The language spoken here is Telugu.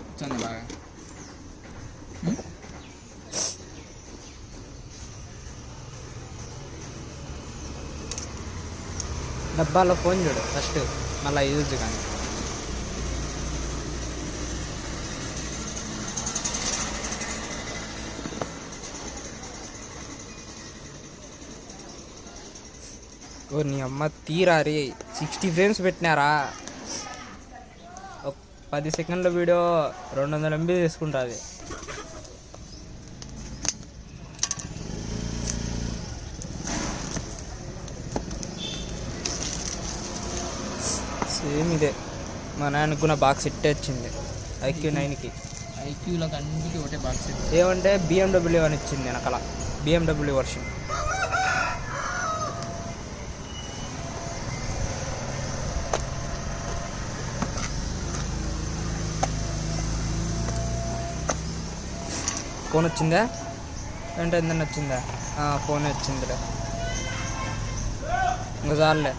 కూర్చోండి బాగా. డబ్బాలో ఫోన్ చూడు ఫస్ట్, మళ్ళీ యూజ్ కానీ. ఓ నీ అమ్మ తీరా రే, 60 ఫ్రేమ్స్ పెట్టినారా. 10 సెకండ్ల వీడియో 200 MB తీసుకుంటుంది. సేమ్ ఇదే మా నాన్నకున్న బాక్స్ ఇట్టే వచ్చింది iqoo9కి. ఐక్యూలోకి అన్నిటికీ ఒకటే బాక్స్. ఏమంటే BMW అని ఇచ్చింది వెనకాల, BMW వర్షన్. ఫోన్ వచ్చిందా అంటే ఏంటన్నా వచ్చిందా? ఫోన్ వచ్చిందిలే, ఇంకా చాలులే.